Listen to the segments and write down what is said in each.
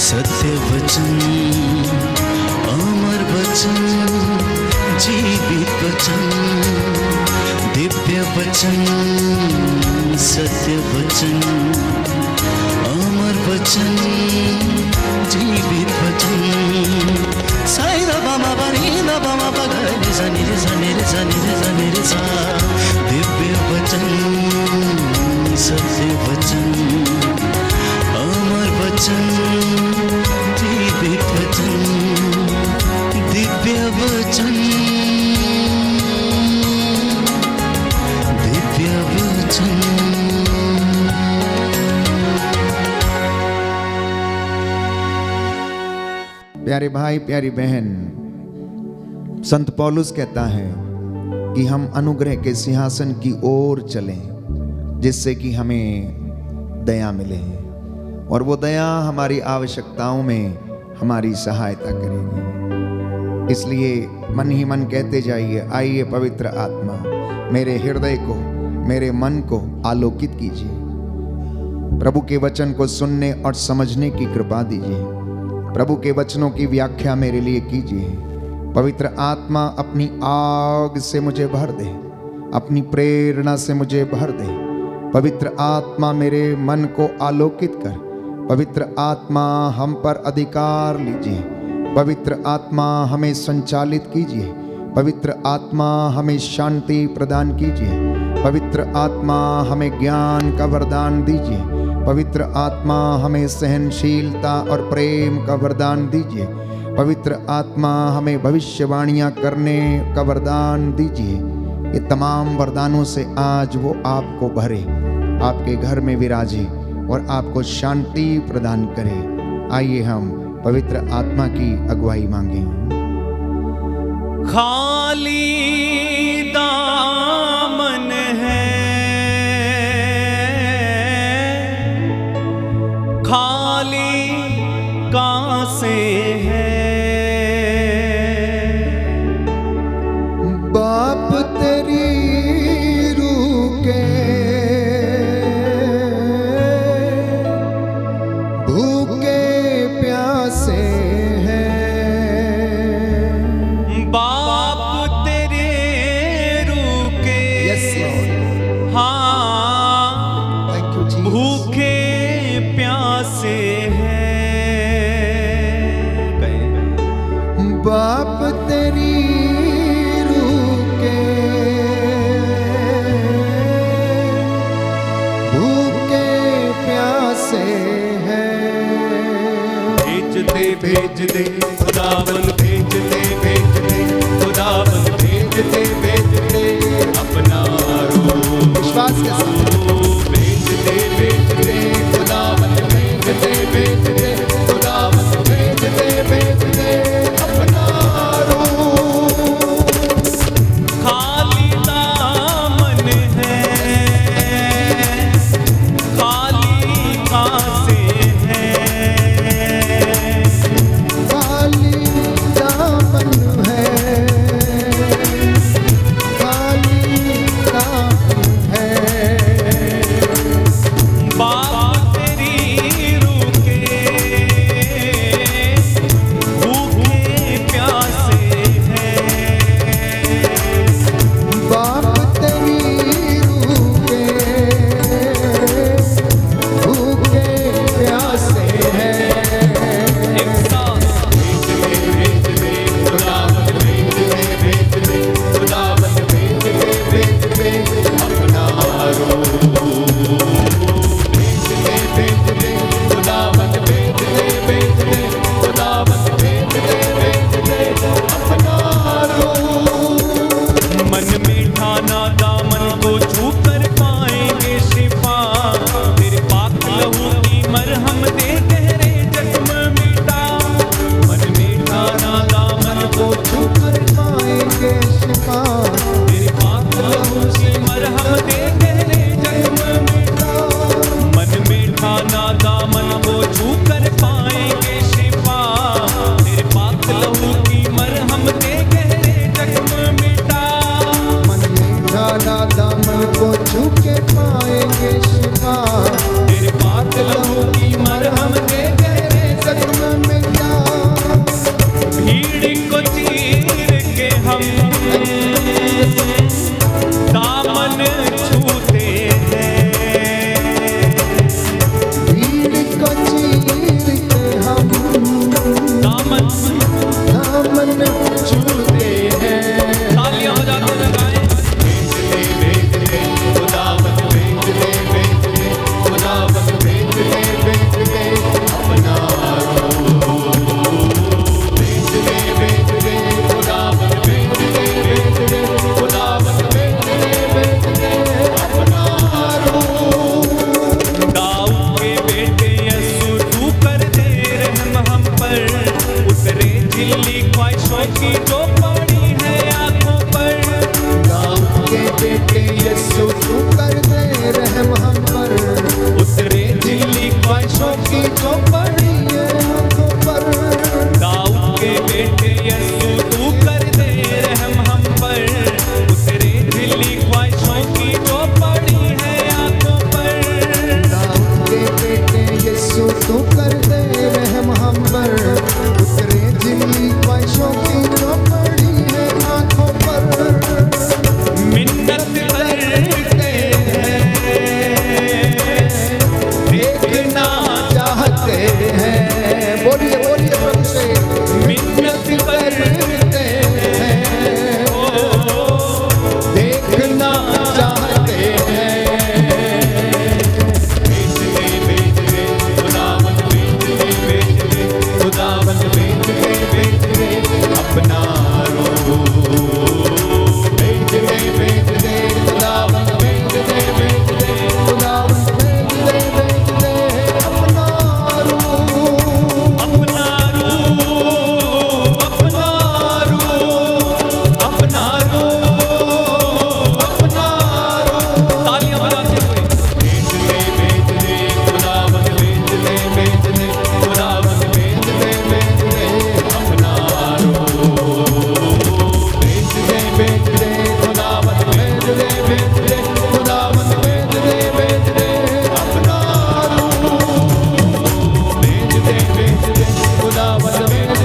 सत्य वचन, अमर वचन, जीवित वचन, दिव्य वचन, सत्य वचन, अमर वचन, जीवित वचन। साई दा बामा बनी दा बामा बगरे रे सनी रे सनी रे सनी रे सनी रे सा। दिव्य वचन, सत्य वचन, अमर वचन, जीवित वचन, दिव्य वचन, दिव्य वचन। प्यारे भाई प्यारी बहन, संत पौलुस कहता है कि हम अनुग्रह के सिंहासन की ओर चलें, जिससे कि हमें दया मिले और वो दया हमारी आवश्यकताओं में हमारी सहायता करेगी। इसलिए मन ही मन कहते जाइए, आइए पवित्र आत्मा मेरे हृदय को, मेरे मन को आलोकित कीजिए। प्रभु के वचन को सुनने और समझने की कृपा दीजिए। प्रभु के वचनों की व्याख्या मेरे लिए कीजिए। पवित्र आत्मा अपनी आग से मुझे भर दे, अपनी प्रेरणा से मुझे भर दे। पवित्र आत्मा मेरे मन को आलोकित कर। पवित्र आत्मा हम पर अधिकार लीजिए। पवित्र आत्मा हमें संचालित कीजिए। पवित्र आत्मा हमें शांति प्रदान कीजिए। पवित्र आत्मा हमें ज्ञान का वरदान दीजिए। पवित्र आत्मा हमें सहनशीलता और प्रेम का वरदान दीजिए। पवित्र आत्मा हमें भविष्यवाणियां करने का वरदान दीजिए। ये तमाम वरदानों से आज वो आपको भरे, आपके घर में विराजे और आपको शांति प्रदान करे। आइए हम पवित्र आत्मा की अगुवाई मांगें। खाली दामन है, खाली कांसे है, बाप तेरी रूह के भूखे प्यासे हैं। बाप तेरे रूह के, हाँ, भूखे प्यासे हैं। बाप तेरी रूह के भूखे प्यासे हैं। भेज दे खुदावन, भेज दे खुदावन, भेज दे अपना रूह। विश्वास के साथ भेज दे खुदावन, भेज दे खुदावन, भेज दे अपना रूह। खाली दामन है, खाली कांसे हैं। खाली दामन है, खाली दामन है। तालियां बजाते हुए भेज दे खुदावन भेज दे खुदावन भेज दे अपना रूह भेज दे खुदावन भेज दे खुदावन भेज दे अपना रूह भेज दे खुदावन भेज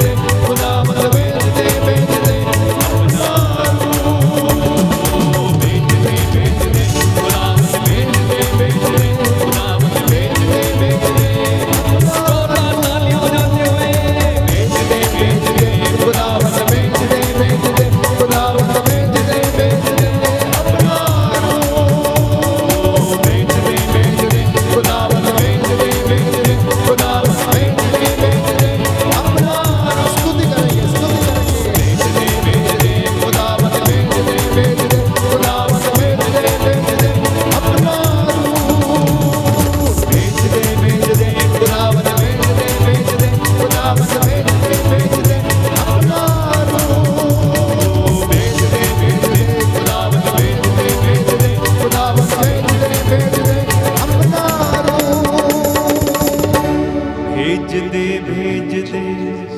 दे खुदावन भेज दे अपना रूह भेज दे खुदावन भेज दे खुदावन भेज दे जोरदार तालियां बजाते हुए भेज दे खुदावन भेज दे खुदावन भेज दे अपना रूह भेज दे खुदावन भेज दे खुदावन भेज दे अपना स्तुति करेंगे, स्तुति करेंगे। भेज दे खुदावन भेज दे खुदावन भेज दे अपना रूह भेज दे खुदावन भेज दे खुदावन भेज दे अपना रूह भेज दे खुदावन भेज दे खुदावन भेज दे अपना भेज दे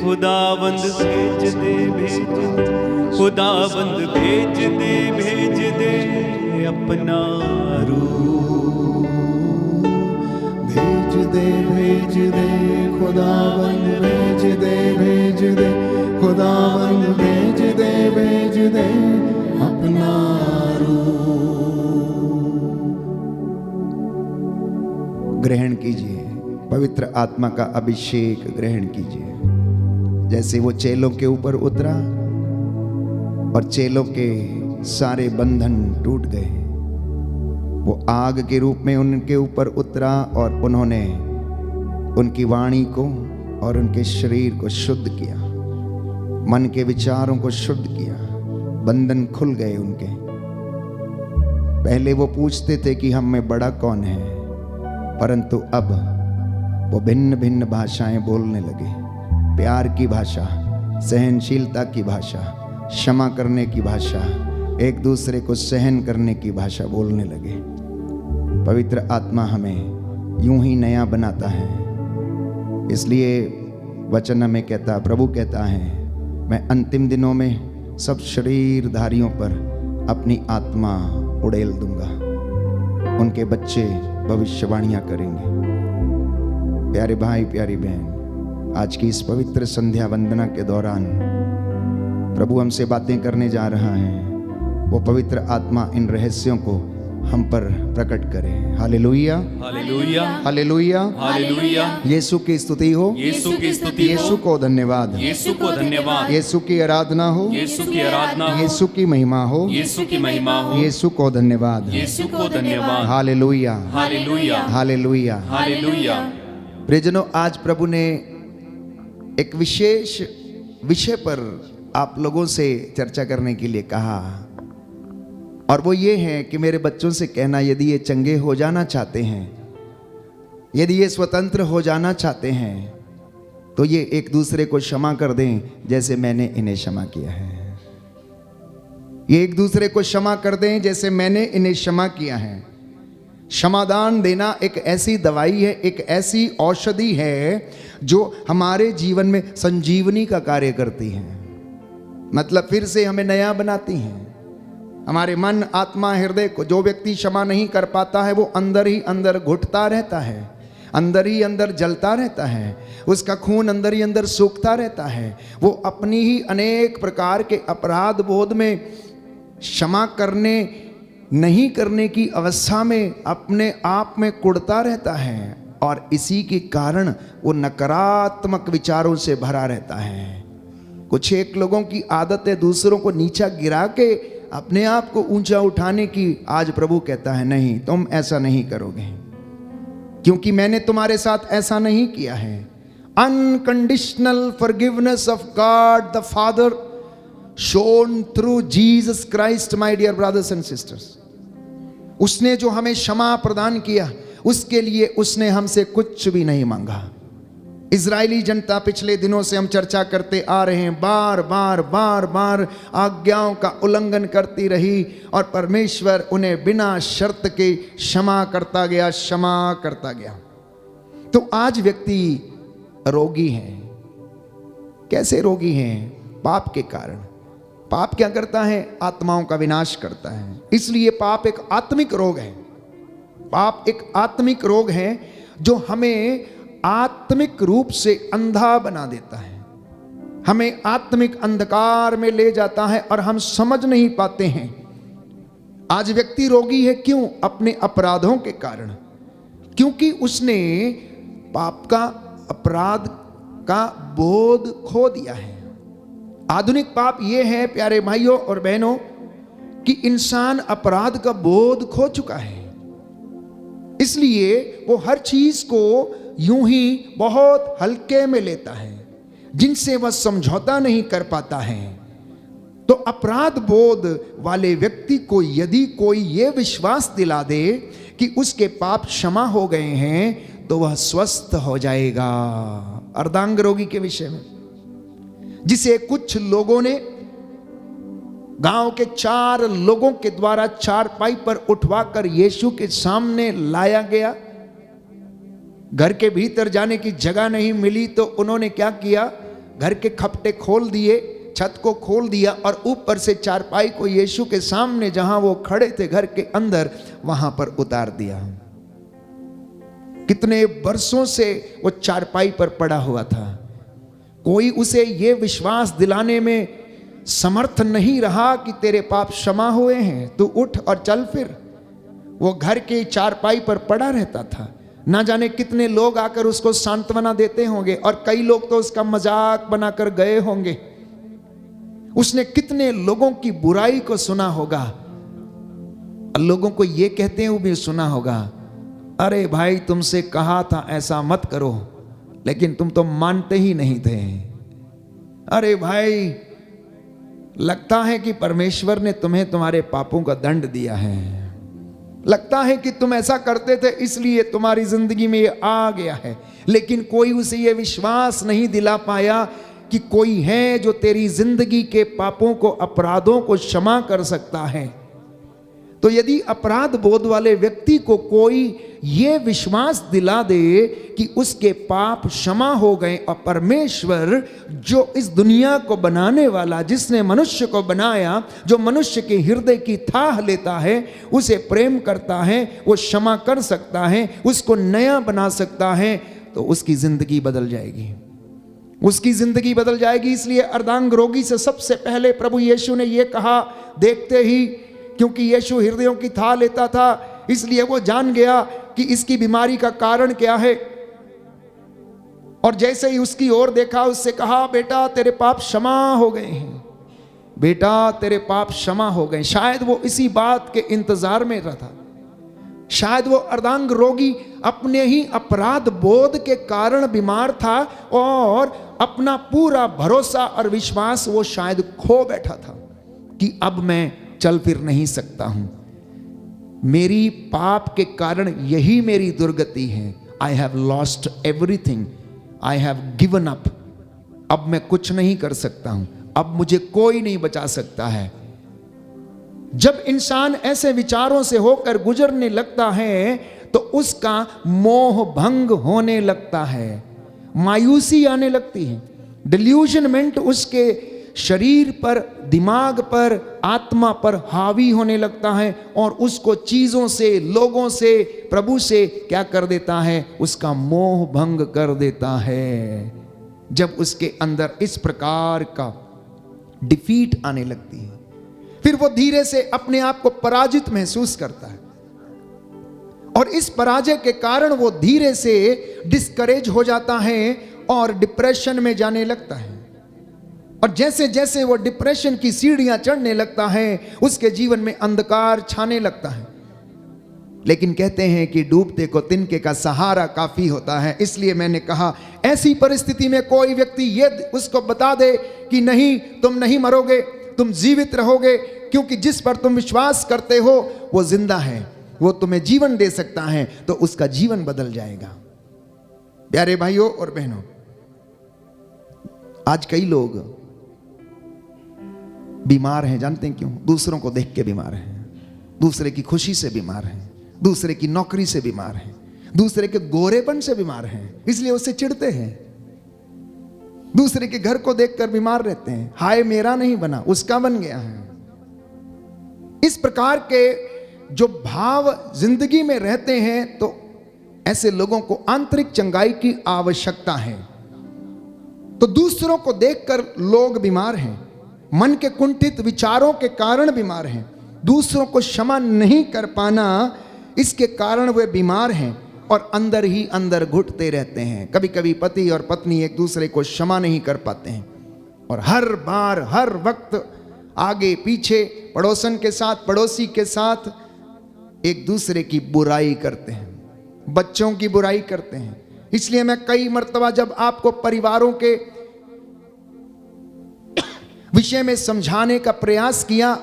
खुदावंद भेज दे खुदावंद भेज दे अपना रूह भेज दे खुदावन भेज दे खुदावन भेज दे अपना रूह। ग्रहण कीजिए, पवित्र आत्मा का अभिषेक ग्रहण कीजिए। जैसे वो चेलों के ऊपर उतरा और चेलों के सारे बंधन टूट गए, वो आग के रूप में उनके ऊपर उतरा और उन्होंने उनकी वाणी को और उनके शरीर को शुद्ध किया, मन के विचारों को शुद्ध किया, बंधन खुल गए उनके। पहले वो पूछते थे कि हम में बड़ा कौन है, परंतु अब वो भिन्न भिन्न भाषाएं बोलने लगे। प्यार की भाषा, सहनशीलता की भाषा, क्षमा करने की भाषा, एक दूसरे को सहन करने की भाषा बोलने लगे। पवित्र आत्मा हमें यूं ही नया बनाता है। इसलिए वचन में कहता, प्रभु कहता है, मैं अंतिम दिनों में सब शरीरधारियों पर अपनी आत्मा उड़ेल दूंगा, उनके बच्चे भविष्यवाणियां करेंगे। प्यारे भाई, प्यारी बहन, आज की इस पवित्र संध्या वंदना के दौरान प्रभु हमसे बातें करने जा रहा है। वो पवित्र आत्मा इन रहस्यों को हम पर प्रकट करे। Hallelujah, hallelujah, hallelujah, hallelujah. यीशु की स्तुति हो, यीशु की स्तुति हो, यीशु को धन्यवाद, यीशु को धन्यवाद, यीशु की आराधना हो, यीशु की आराधना हो, यीशु की महिमा हो, यीशु की महिमा हो, यीशु को धन्यवाद। यीशु को धन्यवाद। Hallelujah, hallelujah, hallelujah. हालेलुया। प्रियजनों, आज प्रभु ने एक विशेष विषय पर आप लोगों से चर्चा करने के लिए कहा, और वो ये है कि मेरे बच्चों से कहना, यदि ये चंगे हो जाना चाहते हैं, यदि ये स्वतंत्र हो जाना चाहते हैं, तो ये एक दूसरे को क्षमा कर दें जैसे मैंने इन्हें क्षमा किया है। ये एक दूसरे को क्षमा कर दें जैसे मैंने इन्हें क्षमा किया है। क्षमादान देना एक ऐसी दवाई है, एक ऐसी औषधि है जो हमारे जीवन में संजीवनी का कार्य करती है। मतलब फिर से हमें नया बनाती है। हमारे मन, आत्मा, हृदय को जो व्यक्ति क्षमा नहीं कर पाता है, वो अंदर ही अंदर घुटता रहता है, अंदर ही अंदर जलता रहता है, उसका खून अंदर ही अंदर सूखता रहता है। वो अपनी ही अनेक प्रकार के अपराध बोध में, क्षमा करने नहीं करने की अवस्था में अपने आप में कुढ़ता रहता है, और इसी के कारण वो नकारात्मक विचारों से भरा रहता है। कुछ एक लोगों की आदत है दूसरों को नीचा गिरा के अपने आप को ऊंचा उठाने की। आज प्रभु कहता है, नहीं, तुम ऐसा नहीं करोगे, क्योंकि मैंने तुम्हारे साथ ऐसा नहीं किया है। Unconditional forgiveness of God the Father shown through Jesus Christ, my dear brothers and sisters. उसने जो हमें क्षमा प्रदान किया, उसके लिए उसने हमसे कुछ भी नहीं मांगा। इजरायली जनता पिछले दिनों से हम चर्चा करते आ रहे हैं, बार बार आज्ञाओं का उल्लंघन करती रही और परमेश्वर उन्हें बिना शर्त के क्षमा करता गया। तो आज व्यक्ति रोगी हैं। कैसे रोगी हैं? पाप के कारण। पाप क्या करता है? आत्माओं का विनाश करता है। इसलिए पाप एक आत्मिक रोग है। पाप एक आत्मिक रोग है जो हमें आत्मिक रूप से अंधा बना देता है, हमें आत्मिक अंधकार में ले जाता है और हम समझ नहीं पाते हैं। आज व्यक्ति रोगी है, क्यों? अपने अपराधों के कारण, क्योंकि उसने पाप का, अपराध का बोध खो दिया है। आधुनिक पाप यह है प्यारे भाइयों और बहनों कि इंसान अपराध का बोध खो चुका है, इसलिए वो हर चीज को यूं ही बहुत हल्के में लेता है, जिनसे वह समझौता नहीं कर पाता है। तो अपराध बोध वाले व्यक्ति को यदि कोई ये विश्वास दिला दे कि उसके पाप क्षमा हो गए हैं तो वह स्वस्थ हो जाएगा। अर्धांग रोगी के विषय में, जिसे कुछ लोगों ने, गांव के 4 लोगों के द्वारा चारपाई पर उठवाकर यीशु के सामने लाया गया। घर के भीतर जाने की जगह नहीं मिली तो उन्होंने क्या किया? घर के खपटे खोल दिए, छत को खोल दिया और ऊपर से चारपाई को यीशु के सामने जहां वो खड़े थे घर के अंदर, वहां पर उतार दिया। कितने वर्षों से वो चारपाई पर पड़ा हुआ था। कोई उसे ये विश्वास दिलाने में समर्थ नहीं रहा कि तेरे पाप क्षमा हुए हैं, तू उठ और चल फिर। वो घर के चारपाई पर पड़ा रहता था। ना जाने कितने लोग आकर उसको सांत्वना देते होंगे और कई लोग तो उसका मजाक बनाकर गए होंगे। उसने कितने लोगों की बुराई को सुना होगा, लोगों को ये कहते हुए भी सुना होगा, अरे भाई तुमसे कहा था ऐसा मत करो, लेकिन तुम तो मानते ही नहीं थे। अरे भाई लगता है कि परमेश्वर ने तुम्हें तुम्हारे पापों का दंड दिया है, लगता है कि तुम ऐसा करते थे इसलिए तुम्हारी जिंदगी में ये आ गया है। लेकिन कोई उसे ये विश्वास नहीं दिला पाया कि कोई है जो तेरी जिंदगी के पापों को, अपराधों को क्षमा कर सकता है। तो यदि अपराध बोध वाले व्यक्ति को कोई ये विश्वास दिला दे कि उसके पाप क्षमा हो गए और परमेश्वर जो इस दुनिया को बनाने वाला, जिसने मनुष्य को बनाया, जो मनुष्य के हृदय की थाह लेता है, उसे प्रेम करता है, वो क्षमा कर सकता है, उसको नया बना सकता है, तो उसकी जिंदगी बदल जाएगी, उसकी जिंदगी बदल जाएगी। इसलिए अर्धांग रोगी से सबसे पहले प्रभु यीशु ने यह कहा, देखते ही, क्योंकि यीशु हृदयों की थाह लेता था, इसलिए वो जान गया कि इसकी बीमारी का कारण क्या है। और जैसे ही उसकी ओर देखा, उससे कहा, बेटा तेरे पाप क्षमा हो गए हैं, बेटा तेरे पाप क्षमा हो गए। शायद वो इसी बात के इंतजार में रहा था। शायद वो अर्धांग रोगी अपने ही अपराध बोध के कारण बीमार था और अपना पूरा भरोसा और विश्वास वो शायद खो बैठा था कि अब मैं चल फिर नहीं सकता हूं, मेरी पाप के कारण यही मेरी दुर्गति है। I have lost everything, I have given up, अब मैं कुछ नहीं कर सकता हूं, अब मुझे कोई नहीं बचा सकता है। जब इंसान ऐसे विचारों से होकर गुजरने लगता है तो उसका मोह भंग होने लगता है, मायूसी आने लगती है, डिल्यूजनमेंट उसके शरीर पर, दिमाग पर, आत्मा पर हावी होने लगता है और उसको चीजों से, लोगों से, प्रभु से क्या कर देता है? उसका मोह भंग कर देता है। जब उसके अंदर इस प्रकार का डिफीट आने लगती है, फिर वो धीरे से अपने आप को पराजित महसूस करता है और इस पराजय के कारण वो धीरे से डिस्करेज हो जाता है और डिप्रेशन में जाने लगता है। और जैसे जैसे वो डिप्रेशन की सीढ़ियां चढ़ने लगता है, उसके जीवन में अंधकार छाने लगता है। लेकिन कहते हैं कि डूबते को तिनके का सहारा काफी होता है। इसलिए मैंने कहा, ऐसी परिस्थिति में कोई व्यक्ति ये उसको बता दे कि नहीं, तुम नहीं मरोगे, तुम जीवित रहोगे, क्योंकि जिस पर तुम विश्वास करते हो वो जिंदा है, वो तुम्हें जीवन दे सकता है, तो उसका जीवन बदल जाएगा। प्यारे भाइयों और बहनों, आज कई लोग बीमार हैं, जानते हैं क्यों? दूसरों को देख के बीमार हैं, दूसरे की खुशी से बीमार हैं, दूसरे की नौकरी से बीमार हैं, दूसरे के गोरेपन से बीमार हैं, इसलिए उससे चिढ़ते हैं। दूसरे के घर को देखकर बीमार रहते हैं, हाय मेरा नहीं बना, उसका बन गया है। इस प्रकार के जो भाव जिंदगी में रहते हैं, तो ऐसे लोगों को आंतरिक चंगाई की आवश्यकता है। तो दूसरों को देखकर लोग बीमार हैं, मन के कुंठित विचारों के कारण बीमार हैं, दूसरों को क्षमा नहीं कर पाना, इसके कारण वे बीमार हैं और अंदर ही अंदर घुटते रहते हैं। कभी कभी पति और पत्नी एक दूसरे को क्षमा नहीं कर पाते हैं और हर बार हर वक्त आगे पीछे पड़ोसन के साथ, पड़ोसी के साथ एक दूसरे की बुराई करते हैं, बच्चों की बुराई करते हैं। इसलिए मैं कई मर्तबा जब आपको परिवारों के विषय में समझाने का प्रयास किया,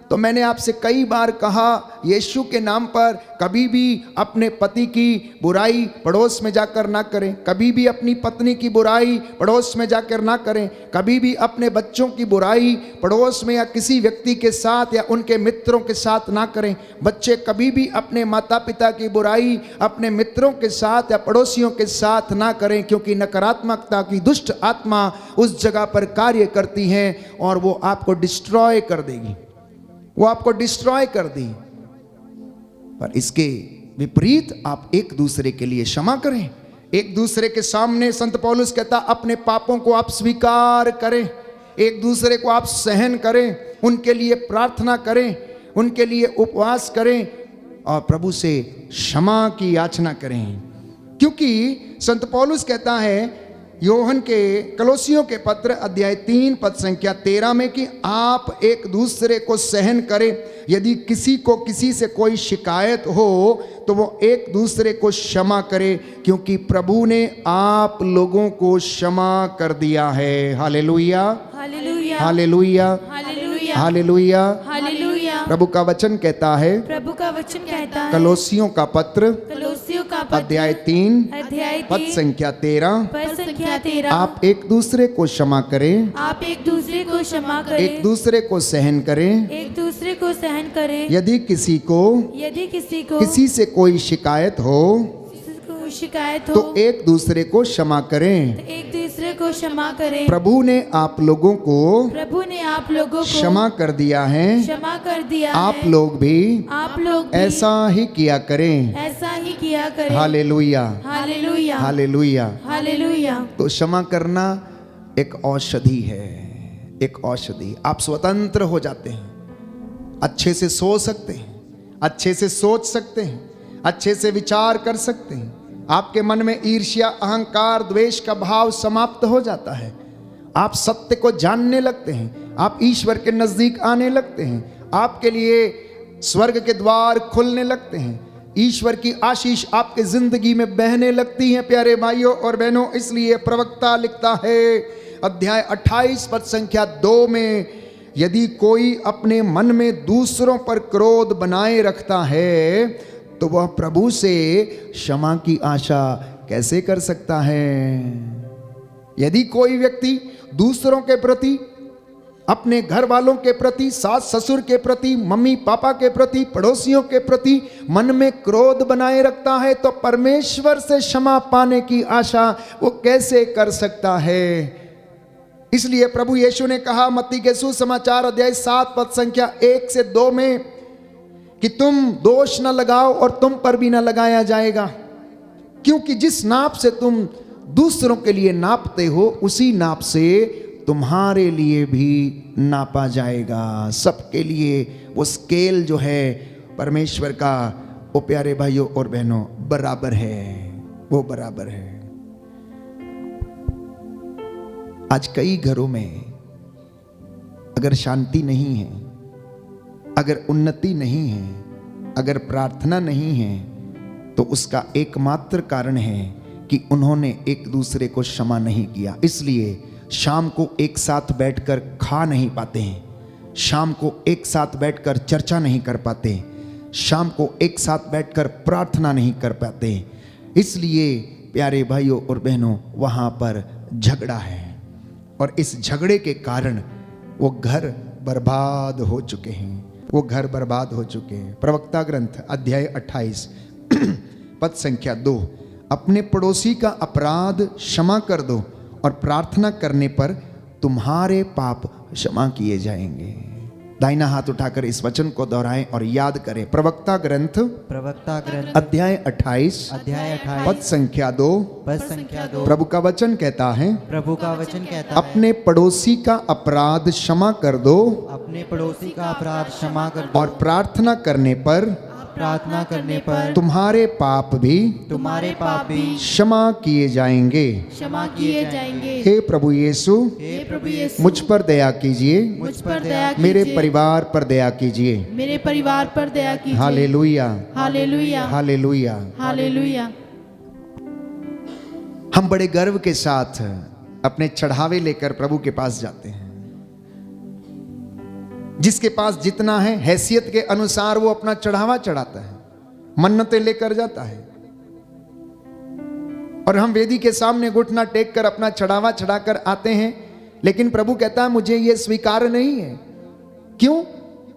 तो मैंने आपसे कई बार कहा, यीशु के नाम पर कभी भी अपने पति की बुराई पड़ोस में जाकर ना करें, कभी भी अपनी पत्नी की बुराई पड़ोस में जाकर ना करें, कभी भी अपने बच्चों की बुराई पड़ोस में या किसी व्यक्ति के साथ या उनके मित्रों के साथ ना करें। बच्चे कभी भी अपने माता पिता की बुराई अपने मित्रों के साथ या पड़ोसियों के साथ ना करें, क्योंकि नकारात्मकता की दुष्ट आत्मा उस जगह पर कार्य करती है और वो आपको डिस्ट्रॉय कर देगी, वो आपको डिस्ट्रॉय कर दी। पर इसके विपरीत आप एक दूसरे के लिए क्षमा करें, एक दूसरे के सामने संत पौलुस कहता अपने पापों को आप स्वीकार करें, एक दूसरे को आप सहन करें, उनके लिए प्रार्थना करें, उनके लिए उपवास करें और प्रभु से क्षमा की याचना करें। क्योंकि संत पौलुस कहता है यूहन्ना के कलोसियों के पत्र अध्याय 3 पद संख्या 13 में कि आप एक दूसरे को सहन करें, यदि किसी को किसी से कोई शिकायत हो तो वो एक दूसरे को क्षमा करे, क्योंकि प्रभु ने आप लोगों को क्षमा कर दिया है। Hallelujah, hallelujah, hallelujah, hallelujah, hallelujah. Hallelujah. प्रभु का वचन कहता है, प्रभु का वचन कहता है, कलोसियों का पत्र कलोसियों का पत्र अध्याय 3 अध्याय पद 3 संख्या 13, पद संख्या 13, आप एक दूसरे को क्षमा करें, आप एक दूसरे को क्षमा करें, एक दूसरे को सहन करें, एक दूसरे को सहन करें, यदि किसी को किसी से कोई शिकायत हो शिकायत हो तो एक दूसरे को क्षमा करें। एक दूसरे को क्षमा करें। प्रभु ने आप लोगों को क्षमा कर दिया है, क्षमा कर दिया आप है। लोग भी ऐसा ही किया करें। ऐसा ही किया करें। Hallelujah, hallelujah, hallelujah, hallelujah. तो क्षमा करना एक औषधि है, एक औषधि। आप स्वतंत्र हो जाते हैं, अच्छे से सो सकते हैं, अच्छे से सोच सकते हैं, अच्छे से विचार कर सकते हैं। आपके मन में ईर्ष्या, अहंकार, द्वेष का भाव समाप्त हो जाता है। आप सत्य को जानने लगते हैं, आप ईश्वर के नजदीक आने लगते हैं, आपके लिए स्वर्ग के द्वार खुलने लगते हैं, ईश्वर की आशीष आपके जिंदगी में बहने लगती है। प्यारे भाइयों और बहनों, इसलिए प्रवक्ता लिखता है अध्याय 28 पद संख्या 2 में, यदि कोई अपने मन में दूसरों पर क्रोध बनाए रखता है तो वह प्रभु से क्षमा की आशा कैसे कर सकता है। यदि कोई व्यक्ति दूसरों के प्रति, अपने घर वालों के प्रति, सास ससुर के प्रति, मम्मी पापा के प्रति, पड़ोसियों के प्रति मन में क्रोध बनाए रखता है तो परमेश्वर से क्षमा पाने की आशा वो कैसे कर सकता है। इसलिए प्रभु यीशु ने कहा मत्ती के सुसमाचार अध्याय 7 पद संख्या 1 से 2 में कि तुम दोष न लगाओ और तुम पर भी न लगाया जाएगा, क्योंकि जिस नाप से तुम दूसरों के लिए नापते हो उसी नाप से तुम्हारे लिए भी नापा जाएगा। सबके लिए वो स्केल जो है परमेश्वर का, वो प्यारे भाइयों और बहनों बराबर है, वो बराबर है। आज कई घरों में अगर शांति नहीं है, अगर उन्नति नहीं है, अगर प्रार्थना नहीं है, तो उसका एकमात्र कारण है कि उन्होंने एक दूसरे को क्षमा नहीं किया। इसलिए शाम को एक साथ बैठकर खा नहीं पाते हैं, शाम को एक साथ बैठकर चर्चा नहीं कर पाते, शाम को एक साथ बैठकर प्रार्थना नहीं कर पाते। इसलिए प्यारे भाइयों और बहनों, वहाँ पर झगड़ा है, और इस झगड़े के कारण वो घर बर्बाद हो चुके हैं, वो घर बर्बाद हो चुके हैं। प्रवक्ता ग्रंथ अध्याय 28 पद संख्या 2, अपने पड़ोसी का अपराध क्षमा कर दो और प्रार्थना करने पर तुम्हारे पाप क्षमा किए जाएंगे। दाहिना हाथ उठाकर इस वचन को दोहराएं और याद करें। प्रवक्ता ग्रंथ अध्याय 28 पद संख्या 2 प्रभु का वचन कहता है, अपने पड़ोसी का अपराध क्षमा कर दो, अपने पड़ोसी का अपराध क्षमा कर दो और प्रार्थना करने पर तुम्हारे पाप भी क्षमा किए जाएंगे। क्षमा किए जाएंगे। हे प्रभु यीशु, हे प्रभु यीशु, मुझ पर दया कीजिए, मुझ पर दया कीजिए, मेरे परिवार पर दया कीजिए। मेरे परिवार पर दया कीजिए। Hallelujah, hallelujah, hallelujah. हालेलुया। हम बड़े गर्व के साथ अपने चढ़ावे लेकर प्रभु के पास जाते हैं। जिसके पास जितना है हैसियत के अनुसार वो अपना चढ़ावा चढ़ाता है, मन्नतें लेकर जाता है। और हम वेदी के सामने घुटना टेक कर अपना चढ़ावा चढ़ाकर आते हैं, लेकिन प्रभु कहता है मुझे ये स्वीकार नहीं है। क्यों?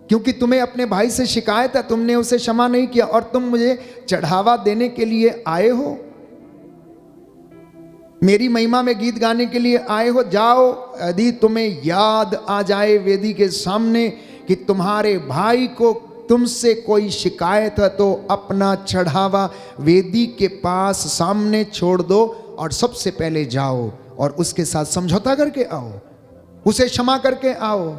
क्योंकि तुम्हें अपने भाई से शिकायत है, तुमने उसे क्षमा नहीं किया और तुम मुझे चढ़ावा देने के लिए आए हो, मेरी महिमा में गीत गाने के लिए आए हो। जाओ, यदि तुम्हें याद आ जाए वेदी के सामने कि तुम्हारे भाई को तुमसे कोई शिकायत है, तो अपना चढ़ावा वेदी के पास सामने छोड़ दो और सबसे पहले जाओ और उसके साथ समझौता करके आओ, उसे क्षमा करके आओ।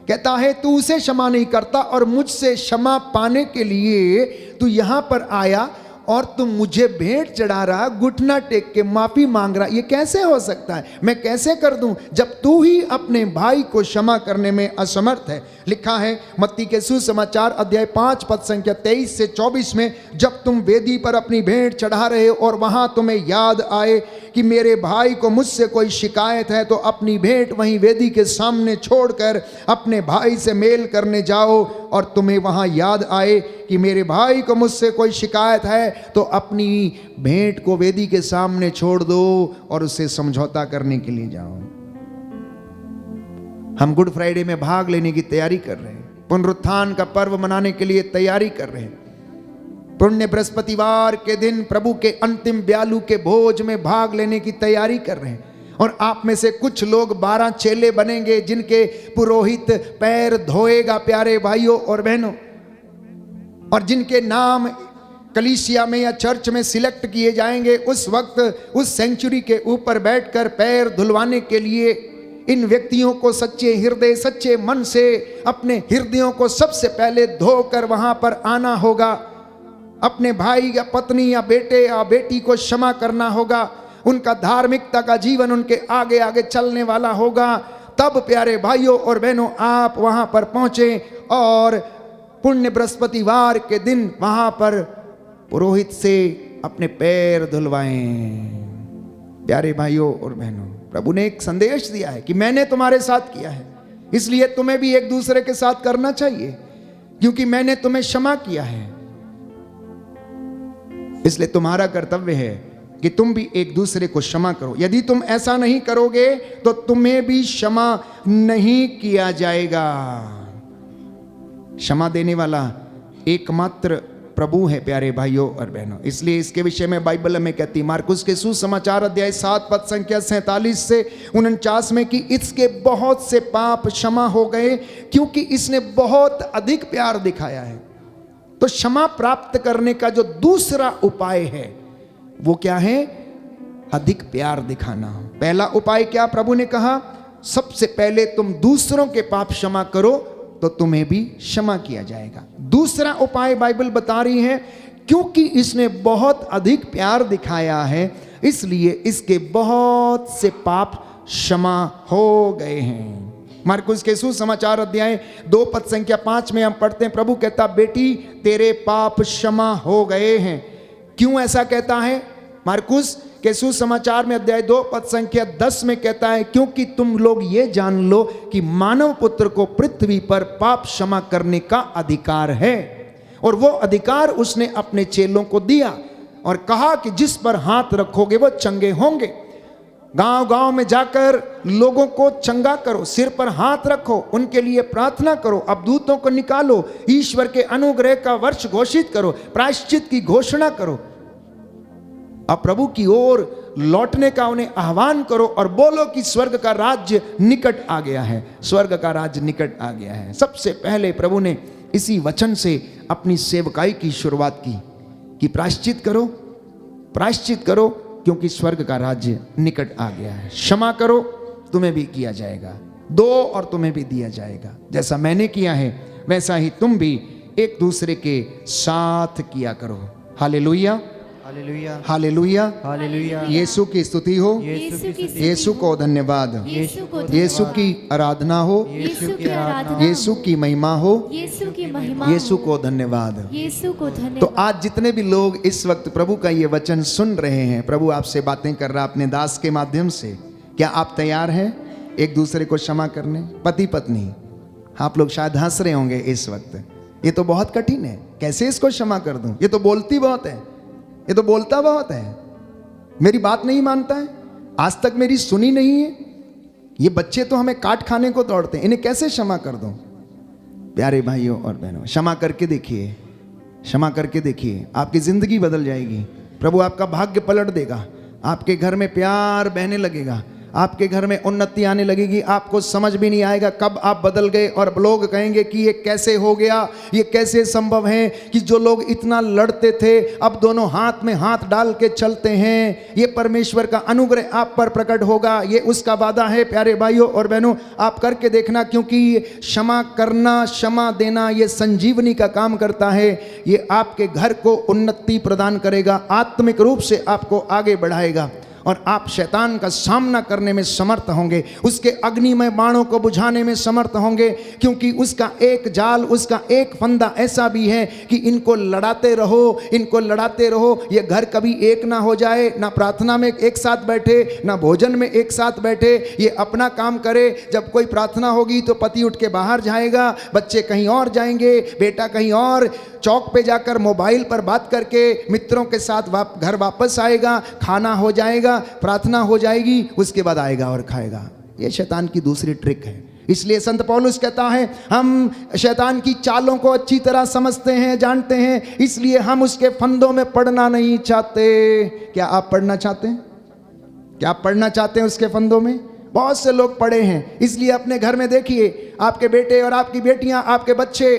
कहता है तू उसे क्षमा नहीं करता और मुझसे क्षमा पाने के लिए तू यहां पर आया और तुम मुझे भेंट चढ़ा रहा, घुटना टेक के माफी मांग रहा। ये कैसे हो सकता है? मैं कैसे कर दूं जब तू ही अपने भाई को क्षमा करने में असमर्थ है। लिखा है मत्ती के सुसमाचार अध्याय 5 पद संख्या 23 से 24 में, जब तुम वेदी पर अपनी भेंट चढ़ा रहे हो और वहां तुम्हें याद आए कि मेरे भाई को मुझसे कोई शिकायत है, तो अपनी भेंट वहीं वेदी के सामने छोड़कर अपने भाई से मेल करने जाओ। और तुम्हें वहां याद आए कि मेरे भाई को मुझसे कोई शिकायत है, तो अपनी भेंट को वेदी के सामने छोड़ दो और उससे समझौता करने के लिए जाओ। हम गुड फ्राइडे में भाग लेने की तैयारी कर रहे हैं, पुनरुत्थान का पर्व मनाने के लिए तैयारी कर रहे हैं, पुण्य बृहस्पतिवार के दिन प्रभु के अंतिम ब्यालू के भोज में भाग लेने की तैयारी कर रहे हैं। और आप में से कुछ लोग 12 चेले बनेंगे जिनके पुरोहित पैर धोएगा प्यारे भाइयों और बहनों, और जिनके नाम कलीसिया में या चर्च में सिलेक्ट किए जाएंगे। उस वक्त उस सेंचुरी के ऊपर बैठकर पैर धुलवाने के लिए इन व्यक्तियों को सच्चे हृदय सच्चे मन से अपने हृदयों को सबसे पहले धोकर वहां पर आना होगा। अपने भाई या पत्नी या बेटे या बेटी को क्षमा करना होगा। उनका धार्मिकता का जीवन उनके आगे आगे चलने वाला होगा। तब प्यारे भाइयों और बहनों आप वहां पर पहुंचे और पुण्य बृहस्पतिवार के दिन वहां पर पुरोहित से अपने पैर धुलवाएं। प्यारे भाइयों और बहनों, प्रभु ने एक संदेश दिया है कि मैंने तुम्हारे साथ किया है, इसलिए तुम्हें भी एक दूसरे के साथ करना चाहिए, क्योंकि मैंने तुम्हें क्षमा किया है। इसलिए तुम्हारा कर्तव्य है कि तुम भी एक दूसरे को क्षमा करो। यदि तुम ऐसा नहीं करोगे तो तुम्हें भी क्षमा नहीं किया जाएगा। क्षमा देने वाला एकमात्र प्रभु है प्यारे भाइयों और बहनों। इसलिए इसके विषय में बाइबल में कहती, मार्कुस के सुसमाचार अध्याय 7 पद संख्या 47 से 49 में कि इसके बहुत से पाप क्षमा हो गए क्योंकि इसने बहुत अधिक प्यार दिखाया है। तो क्षमा प्राप्त करने का जो दूसरा उपाय है वो क्या है? अधिक प्यार दिखाना। पहला उपाय क्या प्रभु ने कहा? सबसे पहले तुम दूसरों के पाप क्षमा करो तो तुम्हें भी क्षमा किया जाएगा। दूसरा उपाय बाइबल बता रही है क्योंकि इसने बहुत अधिक प्यार दिखाया है इसलिए इसके बहुत से पाप क्षमा हो गए हैं। मार्कुस के सुसमाचार अध्याय 2 पद संख्या 5 में हम पढ़ते हैं, प्रभु कहता, बेटी तेरे पाप क्षमा हो गए हैं। क्यों ऐसा कहता है? मार्कुस के सुसमाचार में अध्याय 2 पद संख्या 10 में कहता है, क्योंकि तुम लोग ये जान लो कि मानव पुत्र को पृथ्वी पर पाप क्षमा करने का अधिकार है, और वो अधिकार उसने अपने चेलों को दिया और कहा कि जिस पर हाथ रखोगे वो चंगे होंगे। गांव गांव में जाकर लोगों को चंगा करो, सिर पर हाथ रखो, उनके लिए प्रार्थना करो, अबदूतों को निकालो, ईश्वर के अनुग्रह का वर्ष घोषित करो, प्रायश्चित की घोषणा करो, अब प्रभु की ओर लौटने का उन्हें आह्वान करो और बोलो कि स्वर्ग का राज्य निकट आ गया है, स्वर्ग का राज्य निकट आ गया है। सबसे पहले प्रभु ने इसी वचन से अपनी सेवकाई की शुरुआत की कि प्रायश्चित करो, प्रायश्चित करो, क्योंकि स्वर्ग का राज्य निकट आ गया है। क्षमा करो, तुम्हें भी किया जाएगा, दो और तुम्हें भी दिया जाएगा। जैसा मैंने किया है वैसा ही तुम भी एक दूसरे के साथ किया करो। Hallelujah, hallelujah, hallelujah, hallelujah. यीशु की स्तुति हो, यीशु को धन्यवाद, यीशु की आराधना हो, यीशु की आराधना, यीशु की महिमा हो, यीशु की महिमा, यीशु को धन्यवाद। यीशु को तो धन्यवाद। आज जितने भी लोग इस वक्त प्रभु का ये वचन सुन रहे हैं, प्रभु आपसे बातें कर रहा अपने दास के माध्यम से, क्या आप तैयार हैं एक दूसरे को क्षमा करने? पति पत्नी, आप लोग शायद हंस रहे होंगे इस वक्त, ये तो बहुत कठिन है, कैसे इसको क्षमा कर दूं, ये तो बोलती बहुत है, ये तो बोलता बहुत है, मेरी बात नहीं मानता है, आज तक मेरी सुनी नहीं है, ये बच्चे तो हमें काट खाने को दौड़ते हैं, इन्हें कैसे क्षमा कर दूं? प्यारे भाइयों और बहनों, क्षमा करके देखिए, क्षमा करके देखिए, आपकी जिंदगी बदल जाएगी। प्रभु आपका भाग्य पलट देगा, आपके घर में प्यार बहने लगेगा, आपके घर में उन्नति आने लगेगी। आपको समझ भी नहीं आएगा कब आप बदल गए, और लोग कहेंगे कि ये कैसे हो गया, ये कैसे संभव है कि जो लोग इतना लड़ते थे अब दोनों हाथ में हाथ डाल के चलते हैं। ये परमेश्वर का अनुग्रह आप पर प्रकट होगा, ये उसका वादा है। प्यारे भाइयों और बहनों, आप करके देखना, क्योंकि क्षमा करना, क्षमा देना, ये संजीवनी का काम करता है। ये आपके घर को उन्नति प्रदान करेगा, आत्मिक रूप से आपको आगे बढ़ाएगा, और आप शैतान का सामना करने में समर्थ होंगे, उसके अग्निमय बाणों को बुझाने में समर्थ होंगे, क्योंकि उसका एक जाल, उसका एक फंदा ऐसा भी है कि इनको लड़ाते रहो, इनको लड़ाते रहो। ये घर कभी एक ना हो जाए, ना प्रार्थना में एक साथ बैठे, ना भोजन में एक साथ बैठे, ये अपना काम करे। जब कोई प्रार्थना होगी तो पति उठ के बाहर जाएगा, बच्चे कहीं और जाएंगे, बेटा कहीं और, चौक पे जाकर मोबाइल पर बात करके मित्रों के साथ घर वापस आएगा, खाना हो जाएगा, प्रार्थना हो जाएगी, उसके बाद आएगा और खाएगा। ये शैतान की दूसरी ट्रिक है। इसलिए संत पौलुस कहता है, हम शैतान की चालों को अच्छी तरह समझते हैं, जानते हैं, इसलिए हम उसके फंदों में पड़ना नहीं चाहते। क्या आप पढ़ना चाहते हैं? क्या आप पढ़ना चाहते हैं उसके फंदों में? बहुत से लोग पड़े हैं। इसलिए अपने घर में देखिए, आपके बेटे और आपकी बेटियां, आपके बच्चे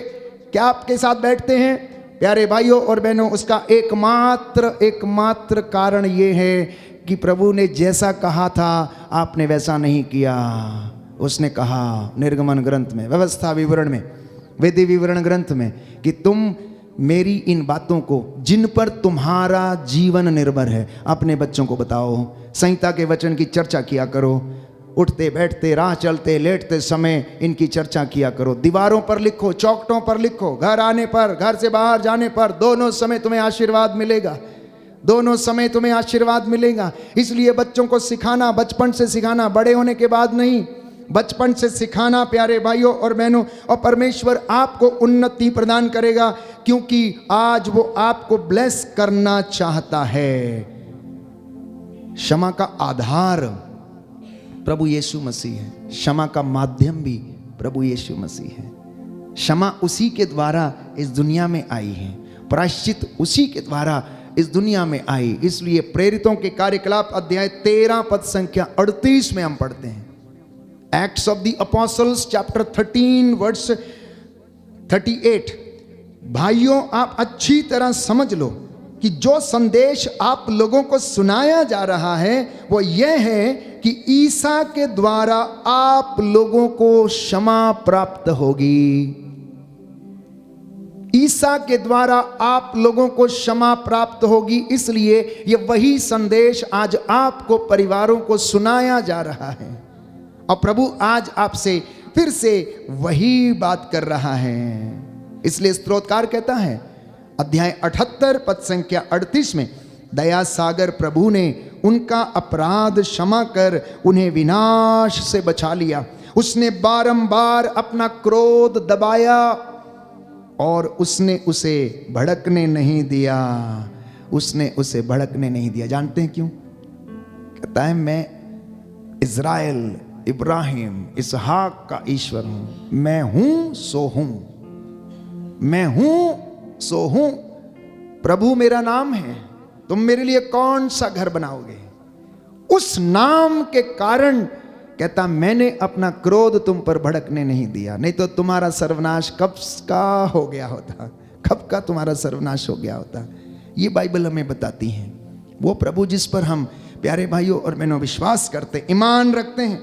क्या आपके साथ बैठते हैं? प्यारे भाइयों और बहनों, उसका एकमात्र कारण ये है कि प्रभु ने जैसा कहा था आपने वैसा नहीं किया। उसने कहा निर्गमन ग्रंथ में, व्यवस्था विवरण में, वेदी विवरण ग्रंथ में, कि तुम मेरी इन बातों को, जिन पर तुम्हारा जीवन निर्भर है, अपने बच्चों को बताओ। संहिता के वचन की चर्चा किया करो, उठते बैठते, राह चलते लेटते समय इनकी चर्चा किया करो। दीवारों पर लिखो, चौखटों पर लिखो, घर आने पर, घर से बाहर जाने पर, दोनों समय तुम्हें आशीर्वाद मिलेगा, दोनों समय तुम्हें आशीर्वाद मिलेगा। इसलिए बच्चों को सिखाना, बचपन से सिखाना, बड़े होने के बाद नहीं, बचपन से सिखाना प्यारे भाइयों और बहनों। और परमेश्वर आपको उन्नति प्रदान करेगा, क्योंकि आज वो आपको ब्लेस करना चाहता है। क्षमा का आधार प्रभु यीशु मसीह है, क्षमा का माध्यम भी प्रभु यीशु मसीह है। क्षमा उसी के द्वारा इस दुनिया में आई है, प्रायश्चित उसी के द्वारा इस दुनिया में आई। इसलिए प्रेरितों के कार्यकलाप अध्याय 13 पद संख्या 38 में हम पढ़ते हैं, Acts of the Apostles chapter 13 verse 38। भाइयों, आप अच्छी तरह समझ लो कि जो संदेश आप लोगों को सुनाया जा रहा है वो यह है कि ईसा के द्वारा आप लोगों को क्षमा प्राप्त होगी। ईसा के द्वारा आप लोगों को क्षमा प्राप्त होगी। इसलिए ये वही संदेश आज आपको, परिवारों को सुनाया जा रहा है, और प्रभु आज आपसे फिर से वही बात कर रहा है। इसलिए स्तोत्रकार कहता है अध्याय 78 पद संख्या 38 में, दया सागर प्रभु ने उनका अपराध क्षमा कर उन्हें विनाश से बचा लिया। उसने बारंबार अपना क्रोध दबाया और उसने उसे भड़कने नहीं दिया। उसने उसे भड़कने नहीं दिया। जानते हैं क्यों? कहता है मैं इज़राइल, इब्राहिम, इसहाक का ईश्वर हूं। मैं हूं सो हूं, मैं हूं सो हूं। प्रभु मेरा नाम है, तुम मेरे लिए कौन सा घर बनाओगे? उस नाम के कारण कहता, मैंने अपना क्रोध तुम पर भड़कने नहीं दिया, नहीं तो तुम्हारा सर्वनाश कब का हो गया होता, कब का तुम्हारा सर्वनाश हो गया होता। ये बाइबल हमें बताती है। वो प्रभु जिस पर हम प्यारे भाइयों और बहनों विश्वास करते, ईमान रखते हैं,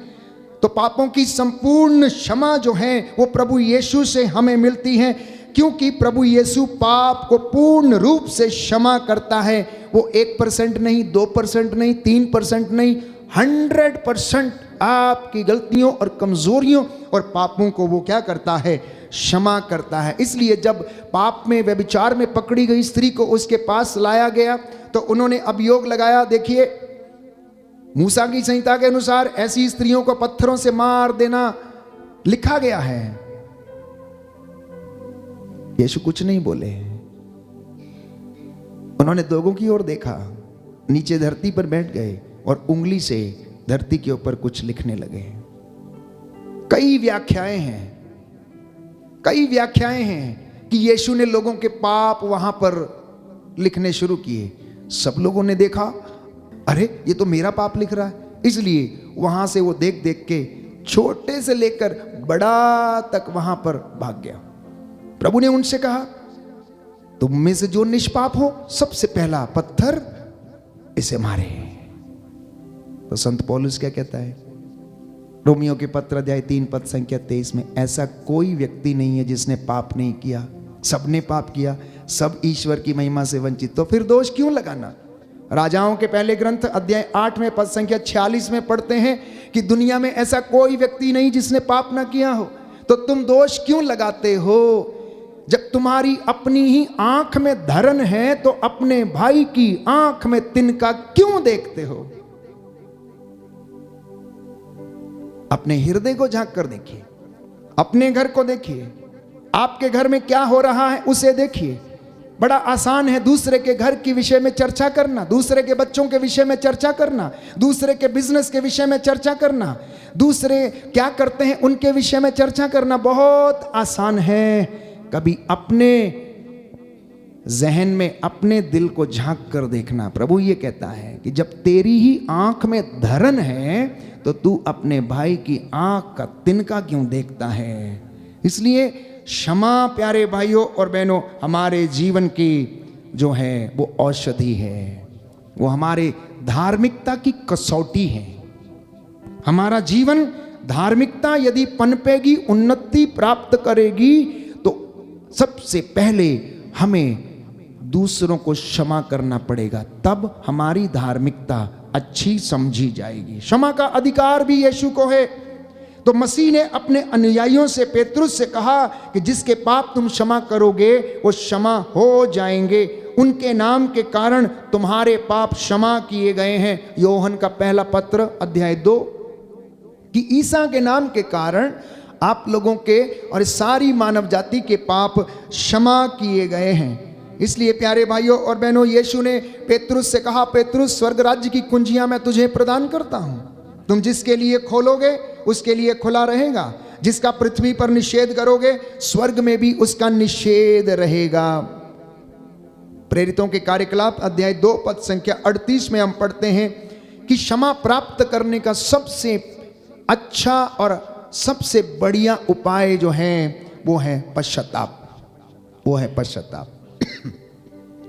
तो पापों की संपूर्ण क्षमा जो है वो प्रभु यीशु से हमें मिलती है, क्योंकि प्रभु यीशु पाप को पूर्ण रूप से क्षमा करता है। वो 1% नहीं, 2% नहीं, 3% नहीं, 100% आपकी गलतियों और कमजोरियों और पापों को वो क्या करता है? क्षमा करता है। इसलिए जब पाप में व्यभिचार में पकड़ी गई स्त्री को उसके पास लाया गया तो उन्होंने अभियोग लगाया। देखिए, मूसा की संहिता के अनुसार ऐसी स्त्रियों को पत्थरों से मार देना लिखा गया है। यीशु कुछ नहीं बोले, उन्होंने लोगों की ओर देखा, नीचे धरती पर बैठ गए और उंगली से धरती के ऊपर कुछ लिखने लगे। कई व्याख्याएं हैं कि यीशु ने लोगों के पाप वहां पर लिखने शुरू किए। सब लोगों ने देखा, अरे ये तो मेरा पाप लिख रहा है, इसलिए वहां से वो देख देख के छोटे से लेकर बड़ा तक वहां पर भाग गया। प्रभु ने उनसे कहा, तुम में से जो निष्पाप हो सबसे पहला पत्थर इसे मारे। तो संत पौलुस क्या कहता है? रोमियो के पत्र अध्याय 3 पद संख्या 23 में, ऐसा कोई व्यक्ति नहीं है जिसने पाप नहीं किया, सबने पाप किया, सब ईश्वर की महिमा से वंचित। तो फिर दोष क्यों लगाना? राजाओं के पहले ग्रंथ अध्याय 8 में पद संख्या 46 में पढ़ते हैं कि दुनिया में ऐसा कोई व्यक्ति नहीं जिसने पाप ना किया हो। तो तुम दोष क्यों लगाते हो? जब तुम्हारी अपनी ही आंख में धर्म है तो अपने भाई की आंख में तिनका क्यों देखते हो? अपने हृदय को झांक कर देखिए, अपने घर को देखिए, आपके घर में क्या हो रहा है उसे देखिए। बड़ा आसान है दूसरे के घर के विषय में चर्चा करना, दूसरे के बच्चों के विषय में चर्चा करना, दूसरे के बिजनेस के विषय में चर्चा करना, दूसरे क्या करते हैं उनके विषय में चर्चा करना बहुत आसान है। कभी अपने जहन में, अपने दिल को झांक कर देखना। प्रभु ये कहता है कि जब तेरी ही आंख में धर्म है तो तू अपने भाई की आंख का तिनका क्यों देखता है? इसलिए क्षमा प्यारे भाइयों और बहनों हमारे जीवन की जो है वो औषधि है, वो हमारे धार्मिकता की कसौटी है। हमारा जीवन धार्मिकता यदि पनपेगी, उन्नति प्राप्त करेगी, तो सबसे पहले हमें दूसरों को क्षमा करना पड़ेगा, तब हमारी धार्मिकता अच्छी समझी जाएगी। क्षमा का अधिकार भी यीशु को है। तो मसीह ने अपने अनुयायियों से, पेतरुस से कहा कि जिसके पाप तुम क्षमा करोगे वो क्षमा हो जाएंगे, उनके नाम के कारण तुम्हारे पाप क्षमा किए गए हैं। योहन का पहला पत्र अध्याय 2 कि ईसा के नाम के कारण आप लोगों के और सारी मानव जाति के पाप क्षमा किए गए हैं। इसलिए प्यारे भाइयों और बहनों, यीशु ने पेतरुस से कहा, पेतरुस स्वर्ग राज्य की कुंजियां मैं तुझे प्रदान करता हूं, तुम जिसके लिए खोलोगे उसके लिए खुला रहेगा, जिसका पृथ्वी पर निषेध करोगे स्वर्ग में भी उसका निषेध रहेगा। प्रेरितों के कार्यकलाप अध्याय 2 पद संख्या 38 में हम पढ़ते हैं कि क्षमा प्राप्त करने का सबसे अच्छा और सबसे बढ़िया उपाय जो है वो है पश्चाताप, वो है पश्चाताप।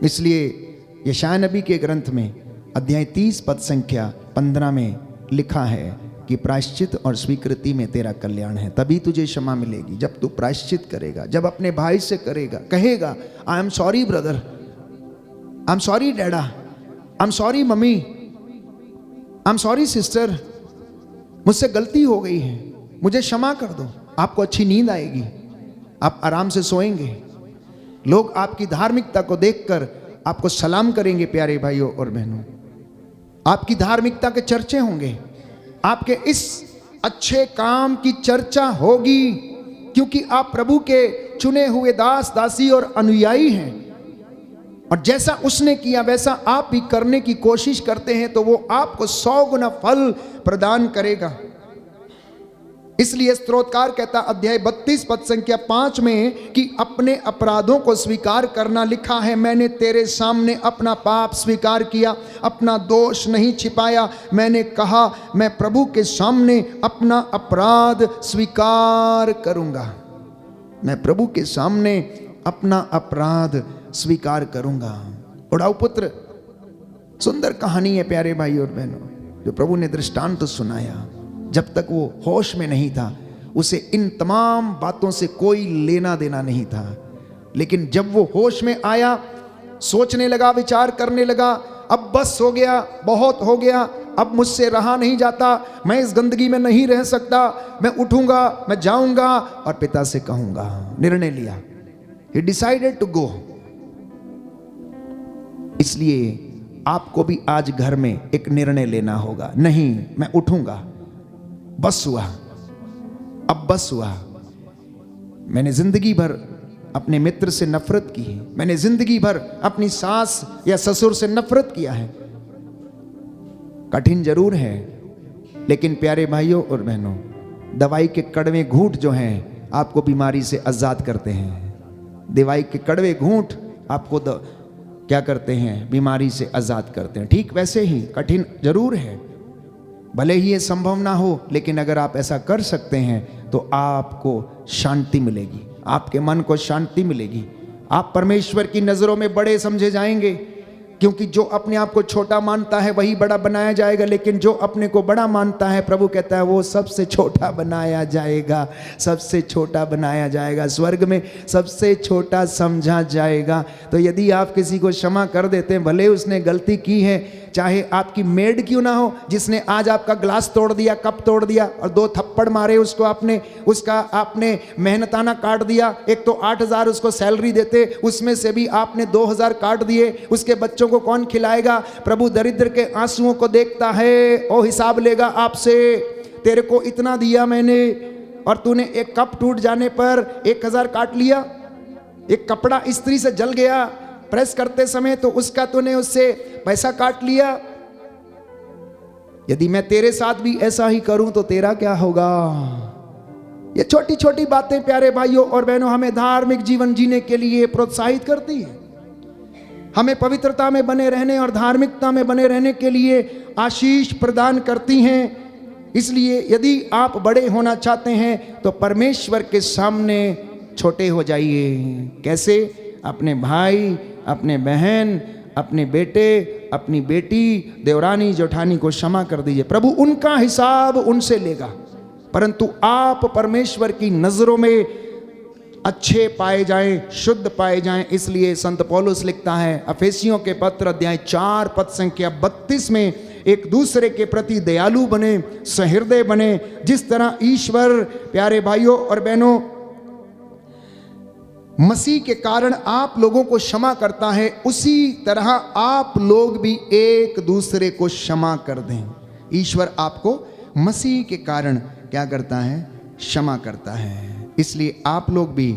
इसलिए यशायाह नबी के ग्रंथ में अध्याय 30 पद संख्या 15 में लिखा है कि प्रायश्चित और स्वीकृति में तेरा कल्याण है, तभी तुझे क्षमा मिलेगी। जब तू प्रायश्चित करेगा, जब अपने भाई से करेगा, कहेगा I am sorry brother, I am sorry डैडा, I am sorry mummy, I am sorry sister, मुझसे गलती हो गई है, मुझे क्षमा कर दो, आपको अच्छी नींद आएगी, आप आराम से सोएंगे। लोग आपकी धार्मिकता को देखकर आपको सलाम करेंगे। प्यारे भाइयों और बहनों, आपकी धार्मिकता के चर्चे होंगे, आपके इस अच्छे काम की चर्चा होगी, क्योंकि आप प्रभु के चुने हुए दास दासी और अनुयायी हैं। और जैसा उसने किया वैसा आप भी करने की कोशिश करते हैं तो वो आपको 100 गुना फल प्रदान करेगा। इसलिए स्तोत्रकार कहता अध्याय 32 पद संख्या 5 में कि अपने अपराधों को स्वीकार करना, लिखा है मैंने तेरे सामने अपना पाप स्वीकार किया, अपना दोष नहीं छिपाया। मैंने कहा मैं प्रभु के सामने अपना अपराध स्वीकार करूंगा, मैं प्रभु के सामने अपना अपराध स्वीकार करूंगा। उड़ाऊ पुत्र, सुंदर कहानी है प्यारे भाई और बहनों, जो प्रभु ने दृष्टांत सुनाया। जब तक वो होश में नहीं था उसे इन तमाम बातों से कोई लेना देना नहीं था, लेकिन जब वो होश में आया, सोचने लगा, विचार करने लगा, अब बस हो गया, बहुत हो गया, अब मुझसे रहा नहीं जाता, मैं इस गंदगी में नहीं रह सकता, मैं उठूंगा, मैं जाऊंगा और पिता से कहूंगा। निर्णय लिया, he decided to go। इसलिए आपको भी आज घर में एक निर्णय लेना होगा, नहीं मैं उठूंगा, बस हुआ, अब बस हुआ। मैंने जिंदगी भर अपने मित्र से नफरत की है, मैंने जिंदगी भर अपनी सास या ससुर से नफरत किया है। कठिन जरूर है, लेकिन प्यारे भाइयों और बहनों, दवाई के कड़वे घूंट जो हैं आपको बीमारी से आजाद करते हैं। दवाई के कड़वे घूंट आपको क्या करते हैं? बीमारी से आजाद करते हैं। ठीक वैसे ही कठिन जरूर है, भले ही ये संभव ना हो, लेकिन अगर आप ऐसा कर सकते हैं तो आपको शांति मिलेगी, आपके मन को शांति मिलेगी। आप परमेश्वर की नजरों में बड़े समझे जाएंगे, क्योंकि जो अपने आप को छोटा मानता है वही बड़ा बनाया जाएगा, लेकिन जो अपने को बड़ा मानता है, प्रभु कहता है वो सबसे छोटा बनाया जाएगा, सबसे छोटा बनाया जाएगा, स्वर्ग में सबसे छोटा समझा जाएगा। तो यदि आप किसी को क्षमा कर देते हैं, भले उसने गलती की है, चाहे आपकी मेड क्यों ना हो, जिसने आज आपका ग्लास तोड़ दिया, कप तोड़ दिया और 2 थप्पड़ मारे उसको, आपने मेहनताना काट दिया। एक तो 8,000 उसको सैलरी देते, उसमें से भी आपने 2,000 काट दिए। उसके बच्चों को कौन खिलाएगा? प्रभु दरिद्र के आंसुओं को देखता है, वो हिसाब लेगा आपसे। तेरे को इतना दिया मैंने और तूने एक कप टूट जाने पर 1,000 काट लिया। एक कपड़ा इस्त्री से जल गया प्रेस करते समय तो उसका तूने उससे पैसा काट लिया। यदि मैं तेरे साथ भी ऐसा ही करूं तो तेरा क्या होगा? ये छोटी छोटी बातें प्यारे भाइयों और बहनों हमें धार्मिक जीवन जीने के लिए प्रोत्साहित करती है, हमें पवित्रता में बने रहने और धार्मिकता में बने रहने के लिए आशीष प्रदान करती हैं। इसलिए यदि आप बड़े होना चाहते हैं तो परमेश्वर के सामने छोटे हो जाइए। कैसे? अपने भाई, अपने बहन, अपने बेटे, अपनी बेटी, देवरानी जेठानी को क्षमा कर दीजिए। प्रभु उनका हिसाब उनसे लेगा, परंतु आप परमेश्वर की नजरों में अच्छे पाए जाएं, शुद्ध पाए जाएं। इसलिए संत पौलुस लिखता है अफेसियों के पत्र अध्याय 4 पद संख्या 32 में, एक दूसरे के प्रति दयालु बने, सहृदय बने। जिस तरह ईश्वर प्यारे भाइयों और बहनों मसीह के कारण आप लोगों को क्षमा करता है, उसी तरह आप लोग भी एक दूसरे को क्षमा कर दें। ईश्वर आपको मसीह के कारण क्या करता है? क्षमा करता है। इसलिए आप लोग भी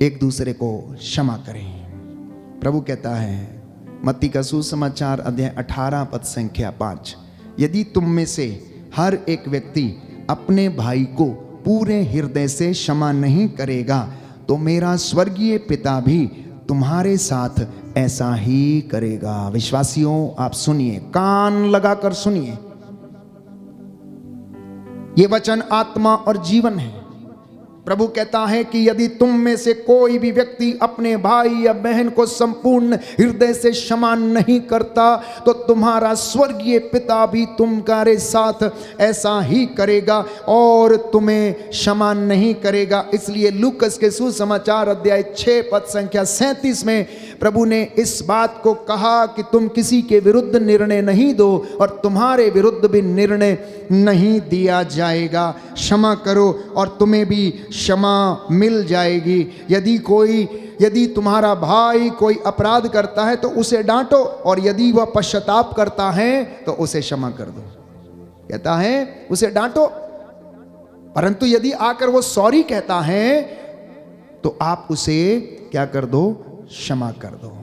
एक दूसरे को क्षमा करें। प्रभु कहता है मत्ती का सुसमाचार अध्याय 18 पद संख्या 5, यदि तुम में से हर एक व्यक्ति अपने भाई को पूरे हृदय से क्षमा नहीं करेगा तो मेरा स्वर्गीय पिता भी तुम्हारे साथ ऐसा ही करेगा। विश्वासियों आप सुनिए, कान लगाकर सुनिए, ये वचन आत्मा और जीवन है। प्रभु कहता है कि यदि तुम में से कोई भी व्यक्ति अपने भाई या बहन को संपूर्ण हृदय से क्षमा नहीं करता तो तुम्हारा स्वर्गीय पिता भी तुम्हारे साथ ऐसा ही करेगा और तुम्हें क्षमा नहीं करेगा। इसलिए लूकस के सुसमाचार अध्याय 6 पद संख्या 37 में प्रभु ने इस बात को कहा कि तुम किसी के विरुद्ध निर्णय नहीं दो और तुम्हारे विरुद्ध भी निर्णय नहीं दिया जाएगा। क्षमा करो और तुम्हें भी क्षमा मिल जाएगी। यदि तुम्हारा भाई कोई अपराध करता है तो उसे डांटो और यदि वह पश्चाताप करता है तो उसे क्षमा कर दो। कहता है उसे डांटो, परंतु यदि आकर वो सॉरी कहता है तो आप उसे क्या कर दो? क्षमा कर दो।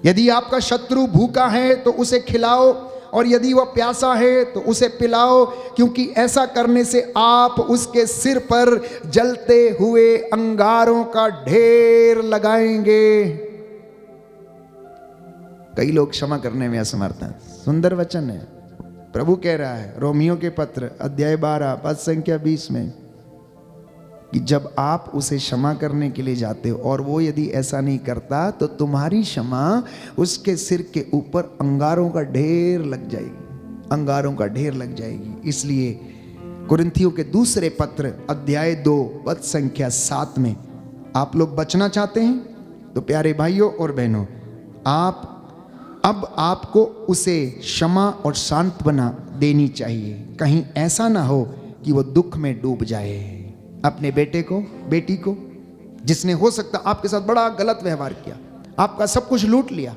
यदि आपका शत्रु भूखा है तो उसे खिलाओ, और यदि वह प्यासा है तो उसे पिलाओ, क्योंकि ऐसा करने से आप उसके सिर पर जलते हुए अंगारों का ढेर लगाएंगे। कई लोग क्षमा करने में असमर्थ हैं। सुंदर वचन है, प्रभु कह रहा है रोमियो के पत्र अध्याय 12 पद संख्या 20 में कि जब आप उसे क्षमा करने के लिए जाते हो और वो यदि ऐसा नहीं करता तो तुम्हारी क्षमा उसके सिर के ऊपर अंगारों का ढेर लग जाएगी, अंगारों का ढेर लग जाएगी। इसलिए कुरिन्थियों के दूसरे पत्र अध्याय 2 पद संख्या 7 में आप लोग बचना चाहते हैं तो प्यारे भाइयों और बहनों, अब आपको उसे क्षमा और सांत्वना देनी चाहिए। कहीं ऐसा ना हो कि वो दुख में डूब जाए। अपने बेटे को, बेटी को, जिसने हो सकता आपके साथ बड़ा गलत व्यवहार किया, आपका सब कुछ लूट लिया,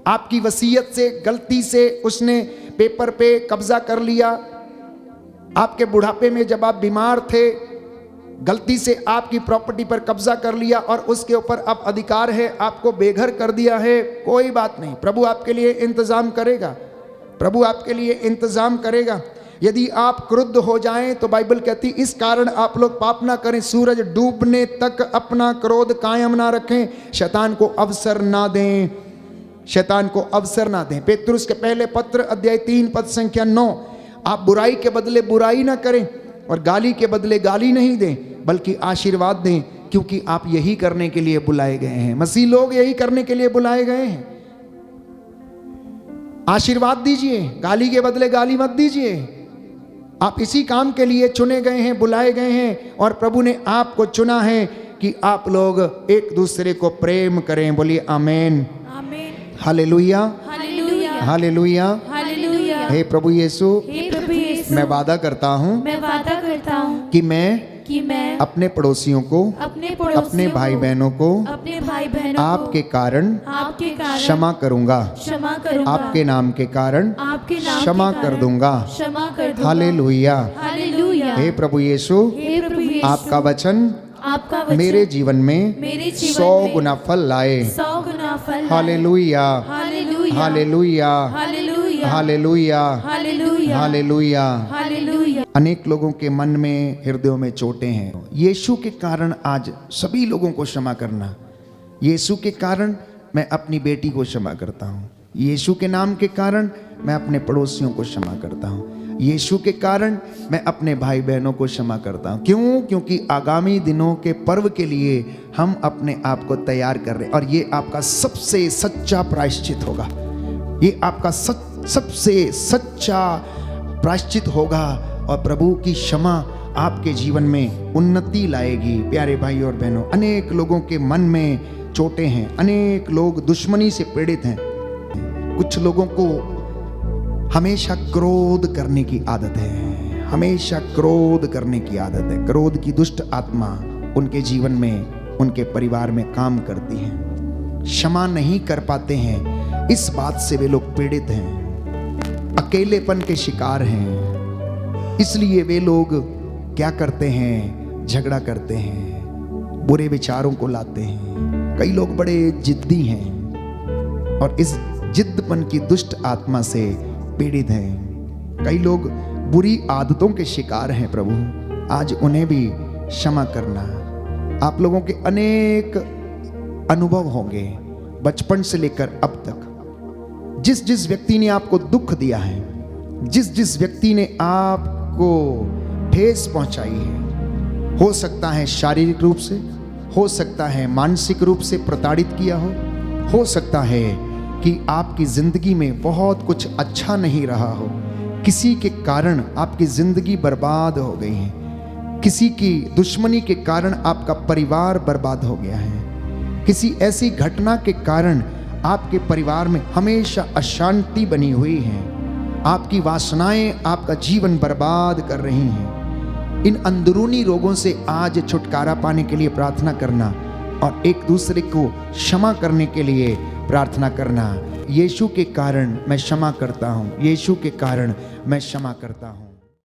आपकी वसीयत से गलती से उसने पेपर पे कब्जा कर लिया, आपके बुढ़ापे में जब आप बीमार थे गलती से आपकी प्रॉपर्टी पर कब्जा कर लिया और उसके ऊपर अब अधिकार है, आपको बेघर कर दिया है। कोई बात नहीं, प्रभु आपके लिए इंतजाम करेगा, प्रभु आपके लिए इंतजाम करेगा। यदि आप क्रुद्ध हो जाएं तो बाइबल कहती इस कारण आप लोग पाप ना करें, सूरज डूबने तक अपना क्रोध कायम ना रखें, शैतान को अवसर ना दें, शैतान को अवसर ना दें। पेतरुस के पहले पत्र अध्याय 3 पद संख्या 9, आप बुराई के बदले बुराई ना करें और गाली के बदले गाली नहीं दें बल्कि आशीर्वाद दें, क्योंकि आप यही करने के लिए बुलाए गए हैं। मसीह लोग यही करने के लिए बुलाए गए हैं। आशीर्वाद दीजिए, गाली के बदले गाली मत दीजिए। आप इसी काम के लिए चुने गए हैं, बुलाए गए हैं, और प्रभु ने आपको चुना है कि आप लोग एक दूसरे को प्रेम करें। बोलिए आमीन, आमीन, हालेलुया, हालेलुया, हालेलुया, हालेलुया। हे प्रभु यीशु, हे प्रभु यीशु, मैं वादा करता हूँ मैं वादा करता हूँ कि मैं अपने पड़ोसियों को, अपने भाई बहनों को, अपने भाई बहनों आपके कारण क्षमा करूंगा, क्षमा करूंगा, आपके नाम के कारण क्षमा कर दूंगा। क्षमा कर दूंगा। Hallelujah, hallelujah. हे प्रभु यीशु, हे प्रभु यीशु, आपका वचन मेरे जीवन में 100 गुना फल लाए। 100 गुना फल। Hallelujah, hallelujah, hallelujah, hallelujah, hallelujah, hallelujah, hallelujah. Hallelujah. अनेक लोगों के मन में, हृदयों में चोटें हैं। यीशु के कारण आज सभी लोगों को क्षमा करना। यीशु के कारण मैं अपनी बेटी को क्षमा करता हूँ। यीशु के नाम के कारण मैं अपने पड़ोसियों को क्षमा करता हूँ। यीशु के कारण मैं अपने भाई बहनों को क्षमा करता हूँ। क्यों? क्योंकि आगामी दिनों के पर्व के लिए हम अपने आप को तैयार कर रहे हैं, और ये आपका सबसे सच्चा प्रायश्चित होगा। ये आपका सबसे सच्चा प्रायश्चित होगा, और प्रभु की क्षमा आपके जीवन में उन्नति लाएगी। प्यारे भाई और बहनों, अनेक लोगों के मन में चोटें हैं, अनेक लोग दुश्मनी से पीड़ित हैं। कुछ लोगों को हमेशा क्रोध करने की आदत है, हमेशा क्रोध करने की आदत है। क्रोध की दुष्ट आत्मा उनके जीवन में, उनके परिवार में काम करती है। क्षमा नहीं कर पाते हैं, इस बात से वे लोग पीड़ित हैं, अकेलेपन के शिकार हैं। इसलिए वे लोग क्या करते हैं? झगड़ा करते हैं, बुरे विचारों को लाते हैं। कई लोग बड़े जिद्दी हैं और इस जिद्दपन की दुष्ट आत्मा से पीड़ित हैं। कई लोग बुरी आदतों के शिकार हैं। प्रभु आज उन्हें भी क्षमा करना। आप लोगों के अनेक अनुभव होंगे बचपन से लेकर अब तक, जिस जिस व्यक्ति ने आपको दुख दिया है, जिस जिस व्यक्ति ने आपको ठेस पहुंचाई है, हो सकता है शारीरिक रूप से, हो सकता है मानसिक रूप से प्रताड़ित किया हो सकता है कि आपकी जिंदगी में बहुत कुछ अच्छा नहीं रहा हो, किसी के कारण आपकी जिंदगी बर्बाद हो गई है, किसी की दुश्मनी के कारण आपका परिवार बर्बाद हो गया है, किसी ऐसी घटना के कारण आपके परिवार में हमेशा अशांति बनी हुई है, आपकी वासनाएं आपका जीवन बर्बाद कर रही हैं। इन अंदरूनी रोगों से आज छुटकारा पाने के लिए प्रार्थना करना और एक दूसरे को क्षमा करने के लिए प्रार्थना करना। यीशु के कारण मैं क्षमा करता हूँ, यीशु के कारण मैं क्षमा करता हूँ।